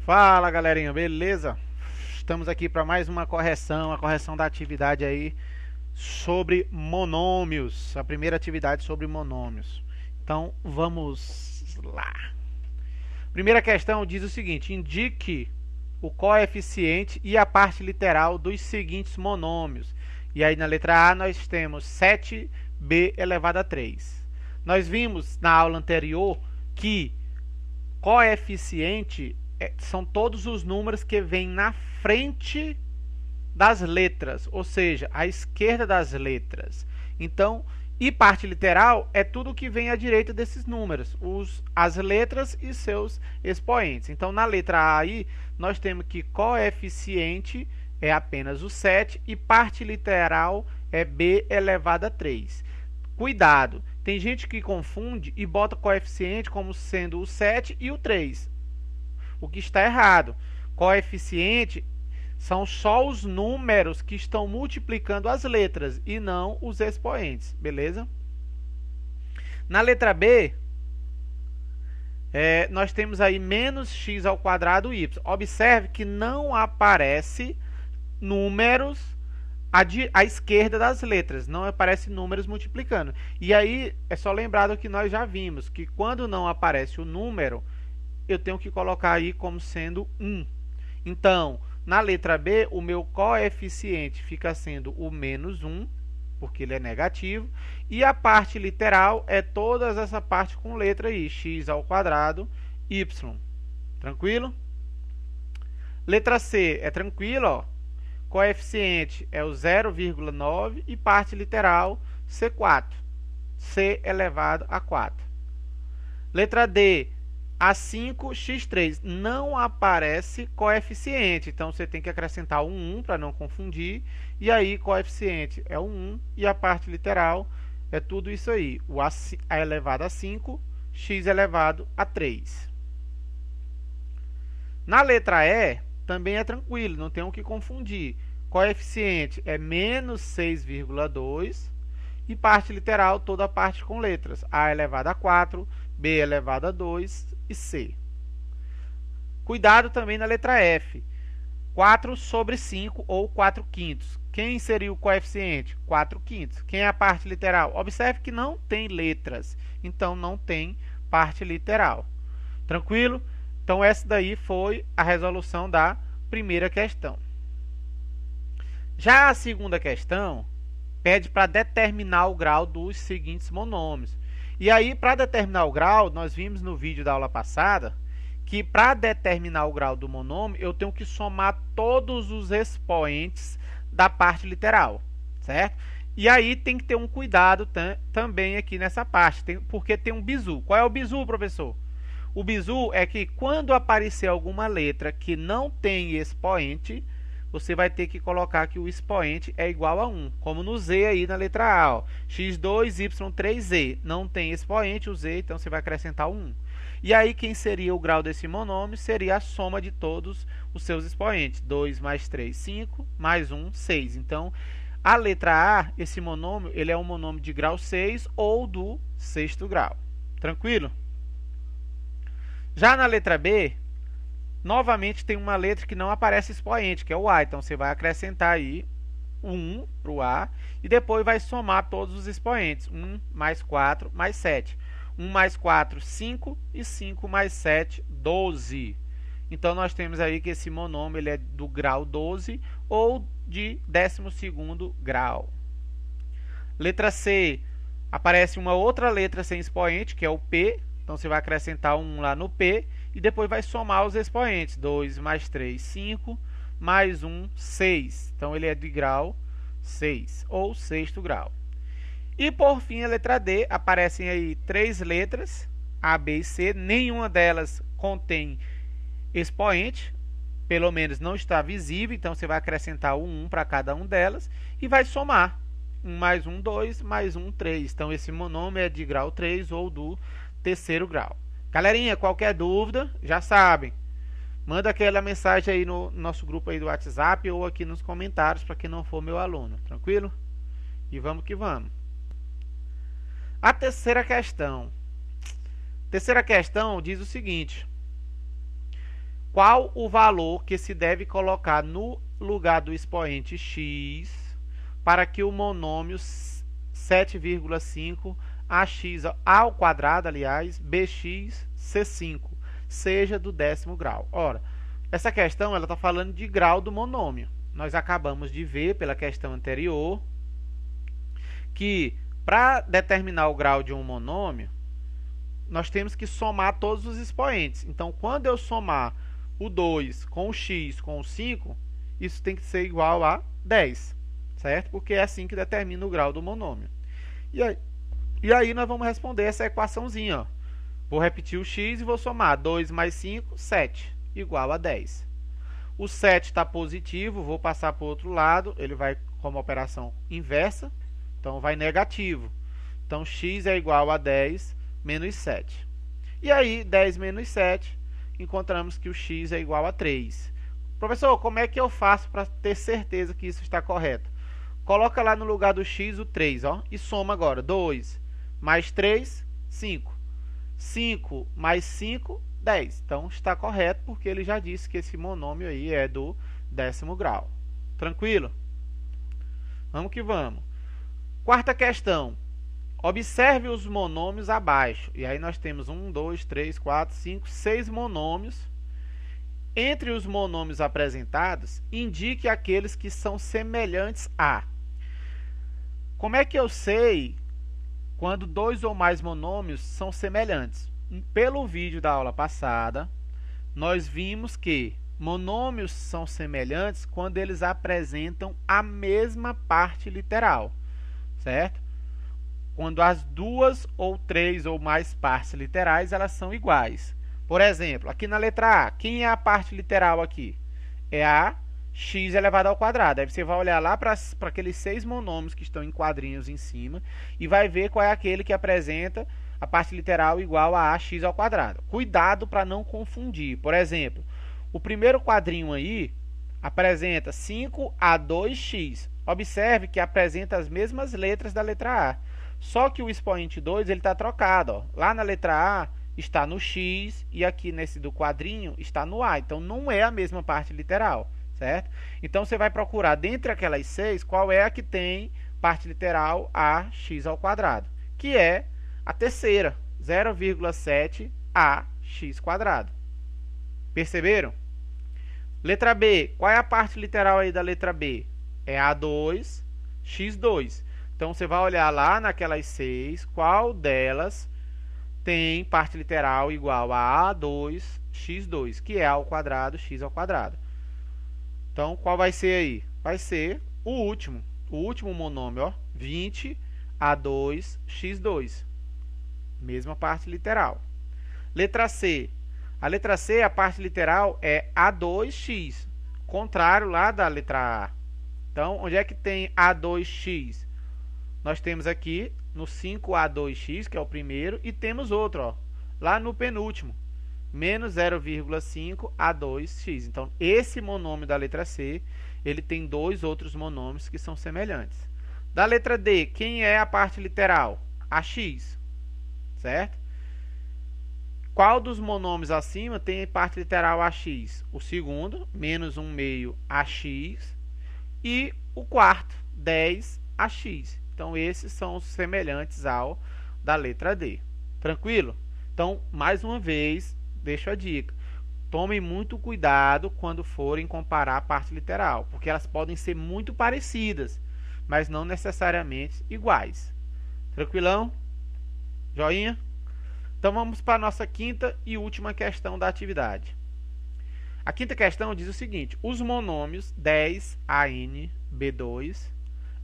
Fala galerinha, beleza? Estamos aqui para mais uma correção, a correção da atividade aí sobre monômios, a primeira atividade sobre monômios. Então vamos lá. Primeira questão diz o seguinte: indique o coeficiente e a parte literal dos seguintes monômios. E aí na letra A nós temos 7b elevado a 3. Nós vimos na aula anterior que coeficiente são todos os números que vêm na frente das letras, ou seja, à esquerda das letras. Então, e parte literal é tudo que vem à direita desses números, as letras e seus expoentes. Então, na letra A aí, nós temos que coeficiente é apenas o 7 e parte literal é b elevado a 3. Cuidado, tem gente que confunde e bota coeficiente como sendo o 7 e o 3. O que está errado. Coeficiente são só os números que estão multiplicando as letras e não os expoentes, beleza? Na letra B, nós temos aí menos x ao quadrado y. Observe que não aparece números à esquerda das letras, não aparece números multiplicando. E aí é só lembrar do que nós já vimos, que quando não aparece o número, eu tenho que colocar aí como sendo 1. Então, na letra B, o meu coeficiente fica sendo o menos 1, porque ele é negativo, e a parte literal é toda essa parte com letra I, x ao quadrado, y. Tranquilo? Letra C é tranquilo, ó. Coeficiente é o 0,9 e parte literal C4, c elevado a 4. Letra D, A5x3 não aparece coeficiente, então você tem que acrescentar um 1 para não confundir, e aí coeficiente é o 1 e a parte literal é tudo isso aí, o a elevado a 5, x elevado a 3. Na letra E, também é tranquilo, não tem o que confundir. Coeficiente é menos 6,2 e parte literal toda a parte com letras, a elevado a 4, b elevado a 2 e c. Cuidado também na letra F. 4 sobre 5 ou 4 quintos. Quem seria o coeficiente? 4 quintos. Quem é a parte literal? Observe que não tem letras, então não tem parte literal. Tranquilo? Então essa daí foi a resolução da primeira questão. Já a segunda questão pede para determinar o grau dos seguintes monômios. E aí, para determinar o grau, nós vimos no vídeo da aula passada que para determinar o grau do monômio, eu tenho que somar todos os expoentes da parte literal, certo? E aí tem que ter um cuidado também aqui nessa parte, porque tem um bizu. Qual é o bizu, professor? O bizu é que quando aparecer alguma letra que não tem expoente, você vai ter que colocar que o expoente é igual a 1, como no Z aí na letra A. Ó. x2, y3z. Não tem expoente, o z, então você vai acrescentar o 1. E aí, quem seria o grau desse monômio? Seria a soma de todos os seus expoentes. 2 mais 3, 5, mais 1, 6. Então, a letra A, esse monômio, ele é um monômio de grau 6 ou do sexto grau. Tranquilo? Já na letra B, novamente tem uma letra que não aparece expoente, que é o A. Então, você vai acrescentar aí o 1 para o A e depois vai somar todos os expoentes. 1 mais 4 mais 7. 1 mais 4, 5 e 5 mais 7, 12. Então, nós temos aí que esse monômio ele é do grau 12 ou de 12º grau. Letra C, aparece uma outra letra sem expoente, que é o P. Então, você vai acrescentar um 1 lá no P e depois vai somar os expoentes. 2 mais 3, 5, mais 1, 6. Então, ele é de grau 6, ou sexto grau. E, por fim, a letra D, aparecem aí 3 letras, A, B e C. Nenhuma delas contém expoente, pelo menos não está visível. Então, você vai acrescentar o 1 para cada uma delas e vai somar. 1 mais 1, 2, mais 1, 3. Então, esse monômio é de grau 3 ou do terceiro grau. Galerinha, qualquer dúvida, já sabem. Manda aquela mensagem aí no nosso grupo aí do WhatsApp ou aqui nos comentários para quem não for meu aluno. Tranquilo? E vamos que vamos. A terceira questão. Terceira questão diz o seguinte: qual o valor que se deve colocar no lugar do expoente x para que o monômio 7,5 ax ao quadrado, aliás, bx c5 seja do 10º grau. Ora, essa questão ela está falando de grau do monômio. Nós acabamos de ver pela questão anterior que para determinar o grau de um monômio, nós temos que somar todos os expoentes. Então, quando eu somar o 2 com o x com o 5, isso tem que ser igual a 10, certo? Porque é assim que determina o grau do monômio. E aí nós vamos responder essa equaçãozinha. Ó. Vou repetir o x e vou somar 2 mais 5, 7, igual a 10. O 7 está positivo, vou passar para o outro lado, ele vai como operação inversa, então vai negativo. Então, x é igual a 10 menos 7. E aí, 10 menos 7, encontramos que o x é igual a 3. Professor, como é que eu faço para ter certeza que isso está correto? Coloca lá no lugar do x o 3, ó, e soma agora. 2 mais 3, 5. 5 mais 5, 10. Então, está correto, porque ele já disse que esse monômio aí é do 10º grau. Tranquilo? Vamos que vamos. Quarta questão. Observe os monômios abaixo. E aí nós temos 1, 2, 3, 4, 5, 6 monômios. Entre os monômios apresentados, indique aqueles que são semelhantes a. Como é que eu sei quando dois ou mais monômios são semelhantes? Pelo vídeo da aula passada, nós vimos que monômios são semelhantes quando eles apresentam a mesma parte literal, certo? Quando as duas ou três ou mais partes literais elas são iguais. Por exemplo, aqui na letra A, quem é a parte literal aqui? É a x elevado ao quadrado. Aí você vai olhar lá para aqueles 6 monômios que estão em quadrinhos em cima e vai ver qual é aquele que apresenta a parte literal igual a ax ao quadrado. Cuidado para não confundir. Por exemplo, o primeiro quadrinho aí apresenta 5a2x. Observe que apresenta as mesmas letras da letra A. Só que o expoente 2 está trocado. Ó. Lá na letra A está no x e aqui nesse do quadrinho está no A. Então, não é a mesma parte literal, certo? Então, você vai procurar dentre aquelas 6 qual é a que tem parte literal ax ao quadrado, que é a terceira, 0,7 ax quadrado. Perceberam? Letra B, qual é a parte literal aí da letra B? É A2, x2. Então, você vai olhar lá naquelas 6, qual delas tem parte literal igual a A2, x2, que é A ao quadrado, x ao quadrado. Então, qual vai ser aí? Vai ser o último monômio, ó, 20A2, x2. Mesma parte literal. Letra C. A letra C, a parte literal é A2x, contrário lá da letra A. Então, onde é que tem A2x? Nós temos aqui no 5A2x, que é o primeiro, e temos outro, ó, lá no penúltimo, menos 0,5 A2x. Então, esse monômio da letra C, ele tem dois outros monômios que são semelhantes. Da letra D, quem é a parte literal? Ax, certo? Qual dos monômios acima tem parte literal ax? O segundo, menos 1/2 ax, e o quarto, 10ax. Então, esses são os semelhantes ao da letra D. Tranquilo? Então, mais uma vez, deixo a dica. Tomem muito cuidado quando forem comparar a parte literal, porque elas podem ser muito parecidas, mas não necessariamente iguais. Tranquilão? Joinha? Então, vamos para a nossa quinta e última questão da atividade. A quinta questão diz o seguinte: os monômios 10ANB2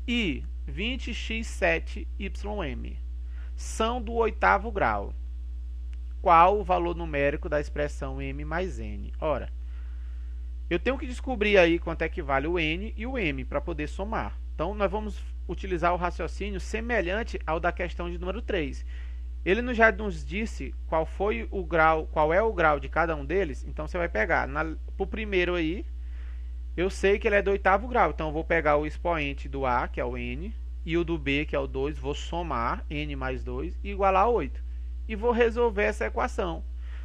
e 20x7ym são do 8º grau. Qual o valor numérico da expressão m mais n? Ora, eu tenho que descobrir aí quanto é que vale o n e o m para poder somar. Então, nós vamos utilizar o raciocínio semelhante ao da questão de número 3. Ele já nos disse qual foi o grau, qual é o grau de cada um deles. Então, você vai pegar para o primeiro aí. Eu sei que ele é do 8º grau, então eu vou pegar o expoente do A, que é o n, e o do B, que é o 2, vou somar n mais 2 e igualar a 8. E vou resolver essa equação.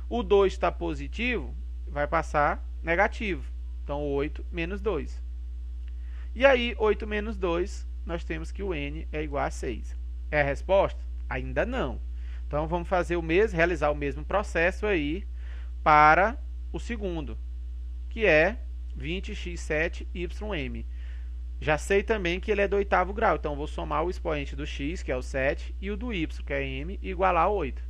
O 2 está positivo, vai passar negativo. Então, 8 menos 2. E aí, 8 menos 2, nós temos que o n é igual a 6. É a resposta? Ainda não. Então, vamos fazer realizar o mesmo processo aí para o segundo, que é 20x7ym. Já sei também que ele é do oitavo grau, então vou somar o expoente do x, que é o 7, e o do y, que é m, e igualar a 8.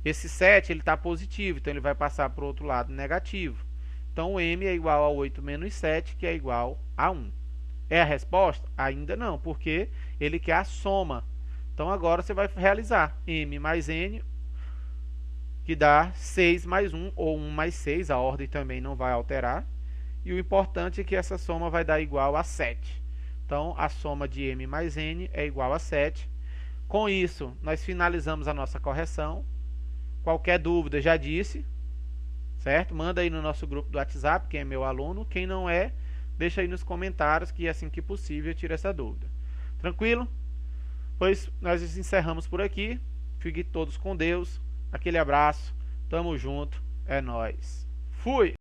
Esse 7 está positivo, então ele vai passar para o outro lado negativo. Então, o m é igual a 8 menos 7, que é igual a 1. É a resposta? Ainda não, porque ele quer a soma. Então, agora você vai realizar m mais n, que dá 6 mais 1, ou 1 mais 6, a ordem também não vai alterar. E o importante é que essa soma vai dar igual a 7. Então, a soma de m mais n é igual a 7. Com isso, nós finalizamos a nossa correção. Qualquer dúvida, já disse, certo? Manda aí no nosso grupo do WhatsApp, quem é meu aluno. Quem não é, deixa aí nos comentários, que assim que possível eu tiro essa dúvida. Tranquilo? Pois nós encerramos por aqui. Fiquem todos com Deus. Aquele abraço. Tamo junto. É nóis. Fui!